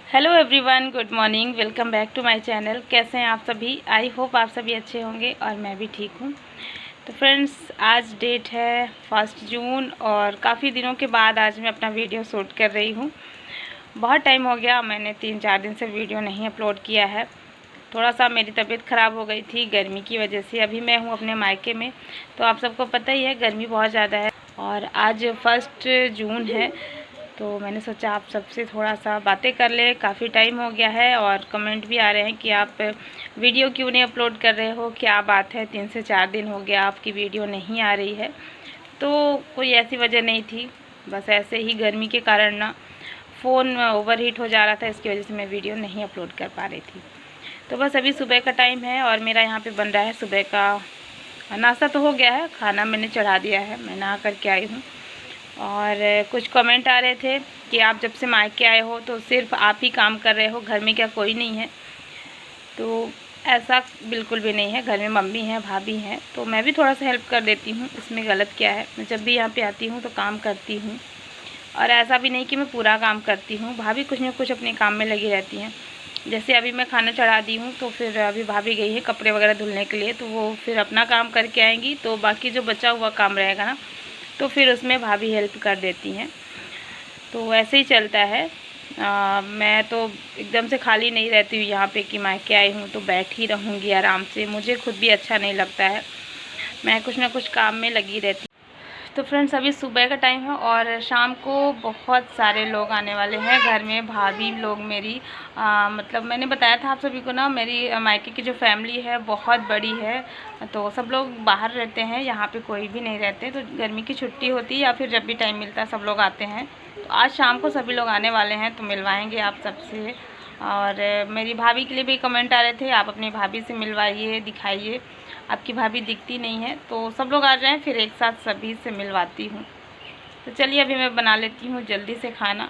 Hello everyone, good morning. Welcome back to my channel. कैसे हैं आप सभी? आई होप आप सभी अच्छे होंगे और मैं भी ठीक हूँ। तो फ्रेंड्स, आज डेट है 1 जून और काफ़ी दिनों के बाद आज मैं अपना वीडियो शूट कर रही हूँ। बहुत टाइम हो गया, मैंने 3-4 दिन से वीडियो नहीं अपलोड किया है। थोड़ा सा मेरी तबीयत ख़राब हो गई थी गर्मी की वजह से। अभी मैं हूँ अपने मायके में, तो आप सबको पता ही है गर्मी बहुत ज़्यादा है और आज 1 जून है। तो मैंने सोचा आप सबसे थोड़ा सा बातें कर ले। काफ़ी टाइम हो गया है और कमेंट भी आ रहे हैं कि आप वीडियो क्यों नहीं अपलोड कर रहे हो, क्या बात है, 3 से 4 दिन हो गया आपकी वीडियो नहीं आ रही है। तो कोई ऐसी वजह नहीं थी, बस ऐसे ही गर्मी के कारण ना फ़ोन ओवरहीट हो जा रहा था, इसकी वजह से मैं वीडियो नहीं अपलोड कर पा रही थी। तो बस अभी सुबह का टाइम है और मेरा यहाँ पे बन रहा है सुबह का नाश्ता। तो हो गया है, खाना मैंने चढ़ा दिया है, मैं नहा करके आई हूँ। और कुछ कमेंट आ रहे थे कि आप जब से मायके आए हो तो सिर्फ आप ही काम कर रहे हो, घर में क्या कोई नहीं है? तो ऐसा बिल्कुल भी नहीं है, घर में मम्मी हैं, भाभी हैं, तो मैं भी थोड़ा सा हेल्प कर देती हूँ। इसमें गलत क्या है? मैं जब भी यहाँ पे आती हूँ तो काम करती हूँ और ऐसा भी नहीं कि मैं पूरा काम करती हूँ। भाभी कुछ ना कुछ अपने काम में लगी रहती हैं। जैसे अभी मैं खाना चढ़ा दी हूँ तो फिर अभी भाभी गई है कपड़े वगैरह धुलने के लिए, तो वो फिर अपना काम करके आएंगी, तो बाकी जो बचा हुआ काम रहेगा ना, तो फिर उसमें भाभी हेल्प कर देती हैं। तो ऐसे ही चलता है। मैं तो एकदम से खाली नहीं रहती हूँ यहाँ पे कि मायके आई हूँ तो बैठ ही रहूँगी आराम से। मुझे खुद भी अच्छा नहीं लगता है, मैं कुछ ना कुछ काम में लगी रहती हूँ। तो फ्रेंड्स, अभी सुबह का टाइम है और शाम को बहुत सारे लोग आने वाले हैं घर में। भाभी लोग मेरी मतलब मैंने बताया था आप सभी को ना, मेरी मायके की जो फैमिली है बहुत बड़ी है। तो सब लोग बाहर रहते हैं, यहाँ पे कोई भी नहीं रहते। तो गर्मी की छुट्टी होती है या फिर जब भी टाइम मिलता है सब लोग आते हैं। तो आज शाम को सभी लोग आने वाले हैं, तो मिलवाएंगे आप सबसे। और मेरी भाभी के लिए भी कमेंट आ रहे थे, आप अपनी भाभी से मिलवाइए, दिखाइए, आपकी भाभी दिखती नहीं है। तो सब लोग आ जाएं, फिर एक साथ सभी से मिलवाती हूँ। तो चलिए अभी मैं बना लेती हूँ जल्दी से खाना।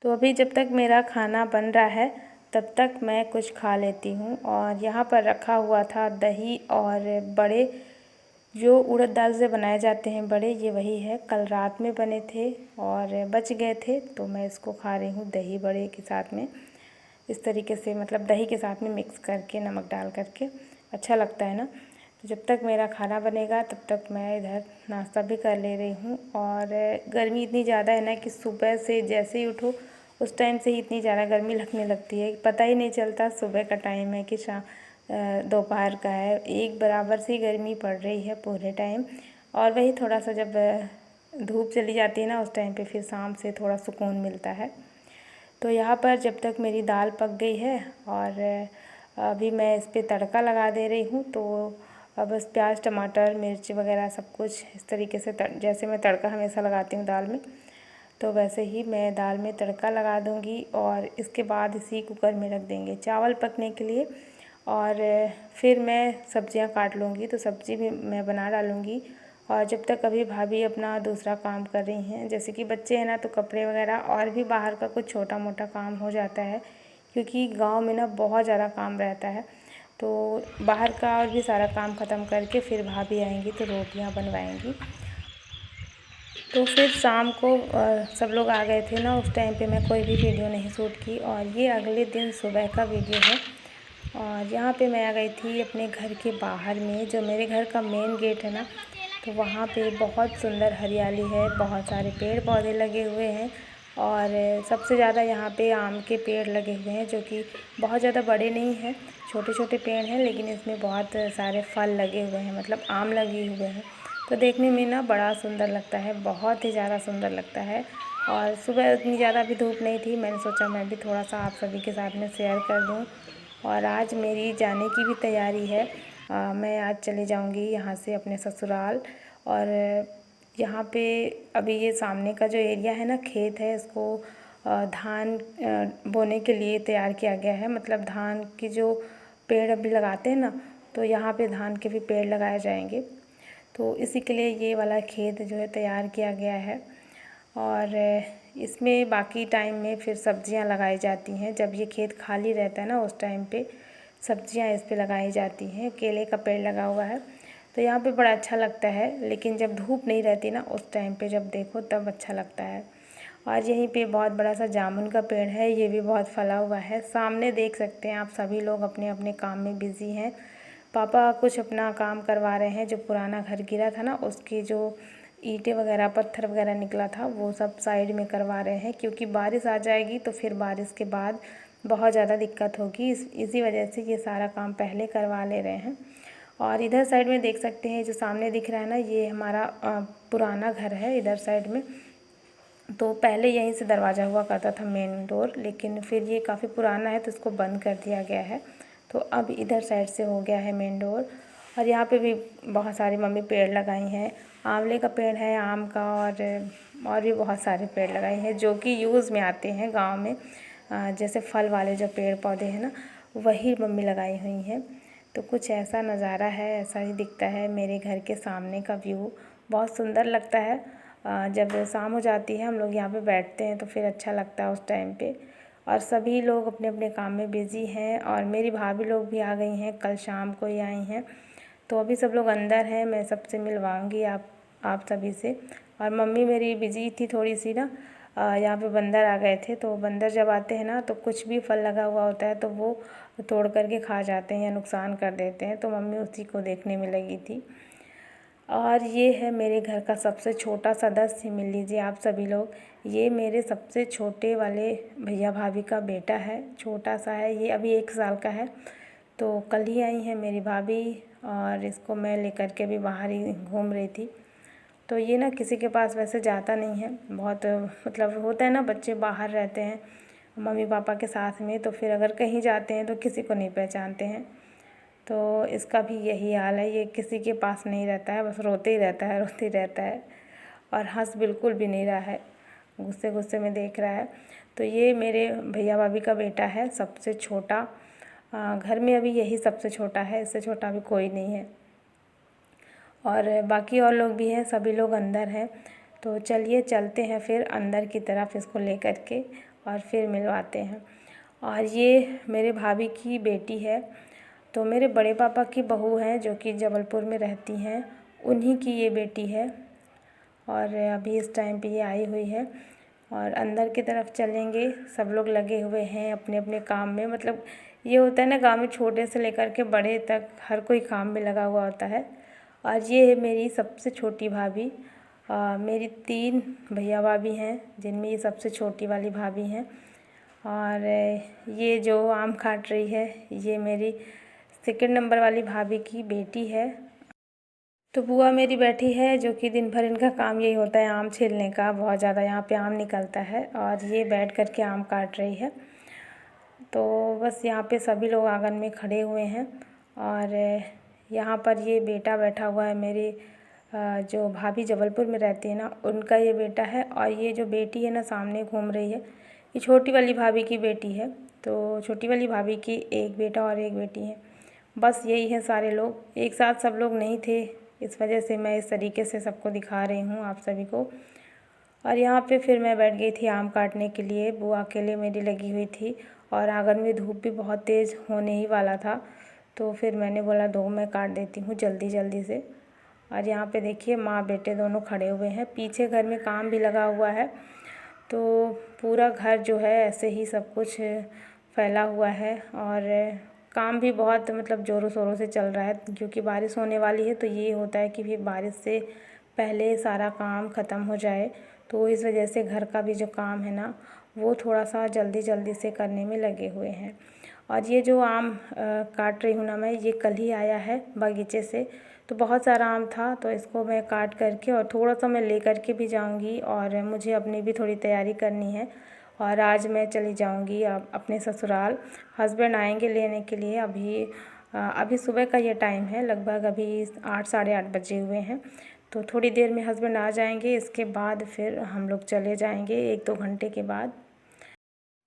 तो अभी जब तक मेरा खाना बन रहा है तब तक मैं कुछ खा लेती हूँ। और यहाँ पर रखा हुआ था दही और बड़े, जो उड़द दाल से बनाए जाते हैं बड़े, ये वही है। कल रात में बने थे और बच गए थे, तो मैं इसको खा रही हूँ दही बड़े के साथ में। इस तरीके से मतलब दही के साथ में मिक्स करके, नमक डाल करके, अच्छा लगता है ना। तो जब तक मेरा खाना बनेगा तब तक मैं इधर नाश्ता भी कर ले रही हूँ। और गर्मी इतनी ज़्यादा है ना कि सुबह से जैसे ही उठो उस टाइम से ही इतनी ज़्यादा गर्मी लगने लगती है, पता ही नहीं चलता सुबह का टाइम है कि शाम दोपहर का है। एक बराबर से गर्मी पड़ रही है पूरे टाइम। और वही थोड़ा सा जब धूप चली जाती है ना, उस टाइम पे फिर शाम से थोड़ा सुकून मिलता है। तो यहाँ पर जब तक मेरी दाल पक गई है और अभी मैं इस पर तड़का लगा दे रही हूँ। तो अब बस प्याज, टमाटर, मिर्च वगैरह सब कुछ इस तरीके से जैसे मैं तड़का हमेशा लगाती हूँ दाल में, तो वैसे ही मैं दाल में तड़का लगा दूँगी। और इसके बाद इसी कुकर में रख देंगे चावल पकने के लिए। और फिर मैं सब्जियां काट लूँगी, तो सब्ज़ी भी मैं बना डालूँगी। और जब तक अभी भाभी अपना दूसरा काम कर रही हैं, जैसे कि बच्चे हैं ना, तो कपड़े वगैरह और भी बाहर का कुछ छोटा मोटा काम हो जाता है, क्योंकि गांव में ना बहुत ज़्यादा काम रहता है। तो बाहर का और भी सारा काम ख़त्म करके फिर भाभी आएंगी तो रोटियां बनवाएंगी। तो फिर शाम को सब लोग आ गए थे ना, उस टाइम पे मैं कोई भी वीडियो नहीं शूट की। और ये अगले दिन सुबह का वीडियो है। और यहाँ पे मैं आ गई थी अपने घर के बाहर में, जो मेरे घर का मेन गेट है ना, तो वहाँ पे बहुत सुंदर हरियाली है, बहुत सारे पेड़ पौधे लगे हुए हैं। और सबसे ज़्यादा यहाँ पे आम के पेड़ लगे हुए हैं, जो कि बहुत ज़्यादा बड़े नहीं हैं, छोटे छोटे पेड़ हैं, लेकिन इसमें बहुत सारे फल लगे हुए हैं, मतलब आम लगे हुए हैं। तो देखने में ना बड़ा सुंदर लगता है, बहुत ही ज़्यादा सुंदर लगता है। और सुबह उतनी ज़्यादा भी धूप नहीं थी, मैंने सोचा मैं भी थोड़ा सा आप सभी के साथ में शेयर कर दूँ। और आज मेरी जाने की भी तैयारी है। मैं आज चले जाऊंगी यहाँ से अपने ससुराल। और यहाँ पे अभी ये सामने का जो एरिया है ना, खेत है, इसको धान बोने के लिए तैयार किया गया है। मतलब धान की जो पेड़ अभी लगाते हैं ना, तो यहाँ पे धान के भी पेड़ लगाए जाएंगे। तो इसी के लिए ये वाला खेत जो है तैयार किया गया है। और इसमें बाकी टाइम में फिर सब्जियां लगाई जाती हैं। जब ये खेत खाली रहता है ना, उस टाइम पे सब्जियां इस पे लगाई जाती हैं। केले का पेड़ लगा हुआ है, तो यहाँ पे बड़ा अच्छा लगता है। लेकिन जब धूप नहीं रहती ना, उस टाइम पे जब देखो तब अच्छा लगता है। और यहीं पे बहुत बड़ा सा जामुन का पेड़ है, ये भी बहुत फला हुआ है। सामने देख सकते हैं आप, सभी लोग अपने अपने काम में बिज़ी हैं। पापा कुछ अपना काम करवा रहे हैं, जो पुराना घर गिरा था ना, उसकी जो ईंटें वगैरह पत्थर वगैरह निकला था वो सब साइड में करवा रहे हैं, क्योंकि बारिश आ जाएगी तो फिर बारिश के बाद बहुत ज़्यादा दिक्कत होगी। इसी वजह से ये सारा काम पहले करवा ले रहे हैं। और इधर साइड में देख सकते हैं, जो सामने दिख रहा है ना, ये हमारा पुराना घर है। इधर साइड में तो पहले यहीं से दरवाज़ा हुआ करता था, मेन डोर, लेकिन फिर ये काफ़ी पुराना है तो इसको बंद कर दिया गया है। तो अब इधर साइड से हो गया है मेन डोर। और यहाँ पे भी बहुत सारी मम्मी पेड़ लगाई हैं। आंवले का पेड़ है, आम का, और भी बहुत सारे पेड़ लगाए हैं जो कि यूज़ में आते हैं गांव में। जैसे फल वाले जो पेड़ पौधे हैं ना, वही मम्मी लगाई हुई हैं। तो कुछ ऐसा नज़ारा है, ऐसा ही दिखता है मेरे घर के सामने का व्यू। बहुत सुंदर लगता है। जब शाम हो जाती है, हम लोग यहाँ पे बैठते हैं तो फिर अच्छा लगता है उस टाइम पे। और सभी लोग अपने अपने काम में बिज़ी हैं। और मेरी भाभी लोग भी आ गई हैं, कल शाम को ही आई हैं। तो अभी सब लोग अंदर हैं, मैं सबसे मिलवाऊंगी आप सभी से। और मम्मी मेरी बिज़ी थी थोड़ी सी ना, यहाँ पे बंदर आ गए थे। तो बंदर जब आते हैं ना, तो कुछ भी फल लगा हुआ होता है तो वो तोड़ करके खा जाते हैं या नुकसान कर देते हैं। तो मम्मी उसी को देखने में लगी थी। और ये है मेरे घर का सबसे छोटा सदस्य, मिल लीजिए आप सभी लोग। ये मेरे सबसे छोटे वाले भैया भाभी का बेटा है, छोटा सा है ये, अभी 1 साल का है। तो कल ही आई है मेरी भाभी, और इसको मैं लेकर के भी बाहर ही घूम रही थी। तो ये ना किसी के पास वैसे जाता नहीं है, बहुत मतलब होता है ना, बच्चे बाहर रहते हैं मम्मी पापा के साथ में, तो फिर अगर कहीं जाते हैं तो किसी को नहीं पहचानते हैं। तो इसका भी यही हाल है, ये किसी के पास नहीं रहता है, बस रोते ही रहता है, रोते ही रहता है। और हंस बिल्कुल भी नहीं रहा है, गुस्से गुस्से में देख रहा है। तो ये मेरे भैया भाभी का बेटा है, सबसे छोटा। घर में अभी यही सबसे छोटा है, इससे छोटा भी कोई नहीं है। और बाकी और लोग भी हैं, सभी लोग अंदर हैं। तो चलिए चलते हैं फिर अंदर की तरफ इसको लेकर के, और फिर मिलवाते हैं। और ये मेरे भाभी की बेटी है। तो मेरे बड़े पापा की बहू है, जो कि जबलपुर में रहती हैं, उन्हीं की ये बेटी है। और अभी इस टाइम पे ये आई हुई है। और अंदर की तरफ चलेंगे, सब लोग लगे हुए हैं अपने अपने काम में। मतलब ये होता है ना, गाँव में छोटे से लेकर के बड़े तक हर कोई काम में लगा हुआ होता है। और ये है मेरी सबसे छोटी भाभी। मेरी 3 भैया भाभी हैं, जिनमें ये सबसे छोटी वाली भाभी हैं। और ये जो आम काट रही है, ये मेरी 2 नंबर वाली भाभी की बेटी है। तो बुआ मेरी बैठी है, जो कि दिन भर इनका काम यही होता है, आम छीलने का। बहुत ज़्यादा यहाँ पे आम निकलता है, और ये बैठ कर के आम काट रही है। तो बस यहाँ पे सभी लोग आंगन में खड़े हुए हैं। और यहाँ पर ये बेटा बैठा हुआ है मेरी, जो भाभी जबलपुर में रहती है ना, उनका ये बेटा है। और ये जो बेटी है ना, सामने घूम रही है, ये छोटी वाली भाभी की बेटी है। तो छोटी वाली भाभी की एक बेटा और एक बेटी है। बस यही है, सारे लोग एक साथ, सब लोग नहीं थे, इस वजह से मैं इस तरीके से सबको दिखा रही हूँ आप सभी को। और यहाँ पे फिर मैं बैठ गई थी आम काटने के लिए, बुआ अकेले मेरी लगी हुई थी। और आंगन में धूप भी बहुत तेज़ होने ही वाला था, तो फिर मैंने बोला दो मैं काट देती हूँ जल्दी जल्दी से। और यहाँ पे देखिए माँ बेटे दोनों खड़े हुए हैं, पीछे घर में काम भी लगा हुआ है। तो पूरा घर जो है ऐसे ही सब कुछ फैला हुआ है। और काम भी बहुत मतलब ज़ोरों शोरों से चल रहा है, क्योंकि बारिश होने वाली है। तो ये होता है कि फिर बारिश से पहले सारा काम ख़त्म हो जाए। तो इस वजह से घर का भी जो काम है ना, वो थोड़ा सा जल्दी जल्दी से करने में लगे हुए हैं। और ये जो आम काट रही हूँ ना मैं, ये कल ही आया है बगीचे से। तो बहुत सारा आम था, तो इसको मैं काट करके और थोड़ा सा मैं ले करके भी जाऊँगी। और मुझे अपनी भी थोड़ी तैयारी करनी है। और आज मैं चली जाऊँगी अपने ससुराल, हस्बैंड आएंगे लेने के लिए। अभी सुबह का ये टाइम है, लगभग अभी 8 साढ़े 8 बजे हुए हैं। तो थोड़ी देर में हस्बैंड आ जाएंगे, इसके बाद फिर हम लोग चले जाएंगे 1-2 घंटे के बाद।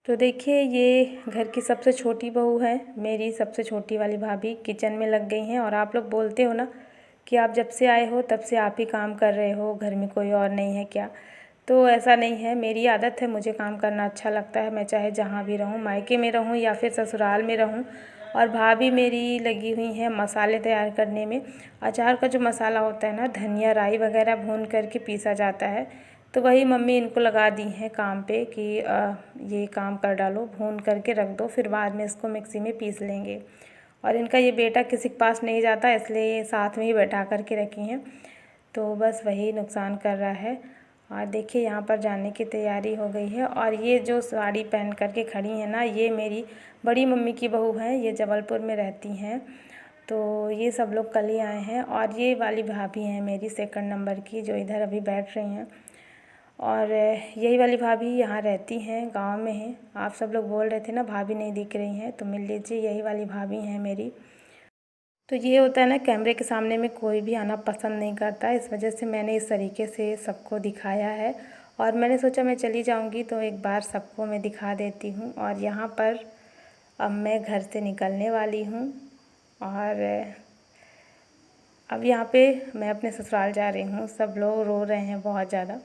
तो देखिए ये घर की सबसे छोटी बहू है, मेरी सबसे छोटी वाली भाभी किचन में लग गई हैं। और आप लोग बोलते हो ना कि आप जब से आए हो तब से आप ही काम कर रहे हो, घर में कोई और नहीं है क्या? तो ऐसा नहीं है, मेरी आदत है, मुझे काम करना अच्छा लगता है। मैं चाहे जहाँ भी रहूँ, मायके में रहूँ या फिर ससुराल में रहूँ। और भाभी मेरी लगी हुई हैं मसाले तैयार करने में। अचार का जो मसाला होता है ना, धनिया राई वगैरह भून करके पीसा जाता है, तो वही मम्मी इनको लगा दी हैं काम पे कि ये काम कर डालो, भून करके रख दो, फिर बाद में इसको मिक्सी में पीस लेंगे। और इनका ये बेटा किसी के पास नहीं जाता, इसलिए ये साथ में ही बैठा करके रखी हैं, तो बस वही नुकसान कर रहा है। और देखिए यहाँ पर जाने की तैयारी हो गई है। और ये जो साड़ी पहन करके खड़ी हैं ना, ये मेरी बड़ी मम्मी की बहू हैं, ये जबलपुर में रहती हैं। तो ये सब लोग कल ही आए हैं। और ये वाली भाभी हैं मेरी 2 नंबर की, जो इधर अभी बैठ रही हैं। और यही वाली भाभी यहाँ रहती हैं, गांव में हैं। आप सब लोग बोल रहे थे ना भाभी नहीं दिख रही हैं, तो मिल लीजिए, यही वाली भाभी हैं मेरी। तो ये होता है ना, कैमरे के सामने में कोई भी आना पसंद नहीं करता, इस वजह से मैंने इस तरीके से सबको दिखाया है। और मैंने सोचा मैं चली जाऊंगी तो एक बार सबको मैं दिखा देती हूँ। और यहाँ पर अब मैं घर से निकलने वाली हूँ। और अब यहाँ पे मैं अपने ससुराल जा रही हूँ। सब लोग रो रहे हैं बहुत ज़्यादा,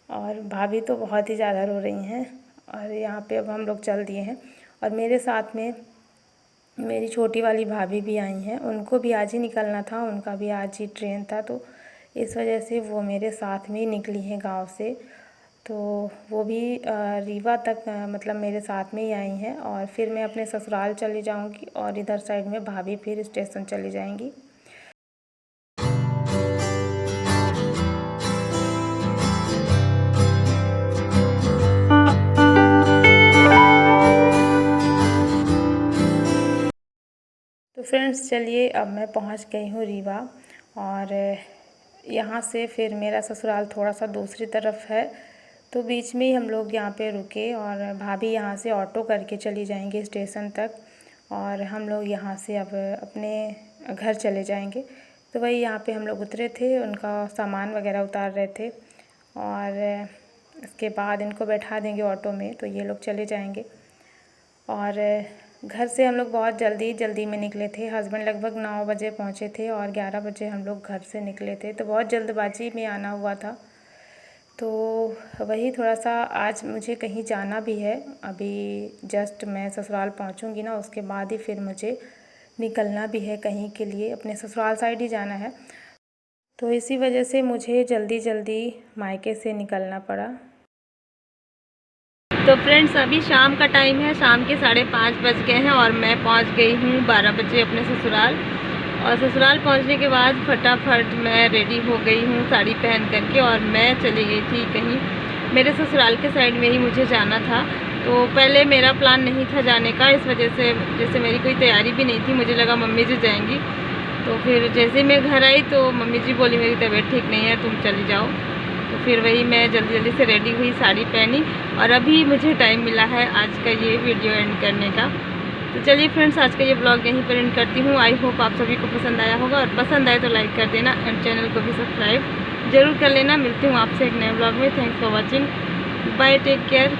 और भाभी तो बहुत ही ज़्यादा रो रही हैं। और यहाँ पे अब हम लोग चल दिए हैं। और मेरे साथ में मेरी छोटी वाली भाभी भी आई हैं, उनको भी आज ही निकलना था, उनका भी आज ही ट्रेन था, तो इस वजह से वो मेरे साथ में ही निकली हैं गांव से। तो वो भी रीवा तक मतलब मेरे साथ में ही आई हैं। और फिर मैं अपने ससुराल चली जाऊंगी, और इधर साइड में भाभी फिर स्टेशन चली जाएंगी। तो फ्रेंड्स चलिए, अब मैं पहुंच गई हूँ रीवा। और यहाँ से फिर मेरा ससुराल थोड़ा सा दूसरी तरफ है, तो बीच में ही हम लोग यहाँ पे रुके। और भाभी यहाँ से ऑटो करके चली जाएंगी स्टेशन तक, और हम लोग यहाँ से अब अपने घर चले जाएंगे। तो वही यहाँ पे हम लोग उतरे थे, उनका सामान वगैरह उतार रहे थे, और इसके बाद इनको बैठा देंगे ऑटो में, तो ये लोग चले जाएंगे। और घर से हम लोग बहुत जल्दी में निकले थे। हस्बैंड लगभग 9 बजे पहुँचे थे, और 11 बजे हम लोग घर से निकले थे, तो बहुत जल्दबाजी में आना हुआ था। तो वही थोड़ा सा आज मुझे कहीं जाना भी है। अभी जस्ट मैं ससुराल पहुँचूँगी ना, उसके बाद ही फिर मुझे निकलना भी है कहीं के लिए, अपने ससुराल साइड ही जाना है। तो इसी वजह से मुझे जल्दी मायके से निकलना पड़ा। तो फ्रेंड्स अभी शाम का टाइम है, शाम के 5:30 बज गए हैं, और मैं पहुंच गई हूँ 12 बजे अपने ससुराल। और ससुराल पहुंचने के बाद फटाफट मैं रेडी हो गई हूँ साड़ी पहन करके, और मैं चली गई थी कहीं, मेरे ससुराल के साइड में ही मुझे जाना था। तो पहले मेरा प्लान नहीं था जाने का, इस वजह से जैसे मेरी कोई तैयारी भी नहीं थी, मुझे लगा मम्मी जी जाएंगी। तो फिर जैसे मैं घर आई तो मम्मी जी बोली मेरी तबीयत ठीक नहीं है, तुम चली जाओ। तो फिर वही मैं जल्दी से रेडी हुई, साड़ी पहनी, और अभी मुझे टाइम मिला है आज का ये वीडियो एंड करने का। तो चलिए फ्रेंड्स, आज का ये ब्लॉग यहीं पर एंड करती हूँ। आई होप आप सभी को पसंद आया होगा, और पसंद आए तो लाइक कर देना, एंड चैनल को भी सब्सक्राइब ज़रूर कर लेना। मिलती हूँ आपसे एक नए ब्लॉग में। Thanks for watching, bye, take care.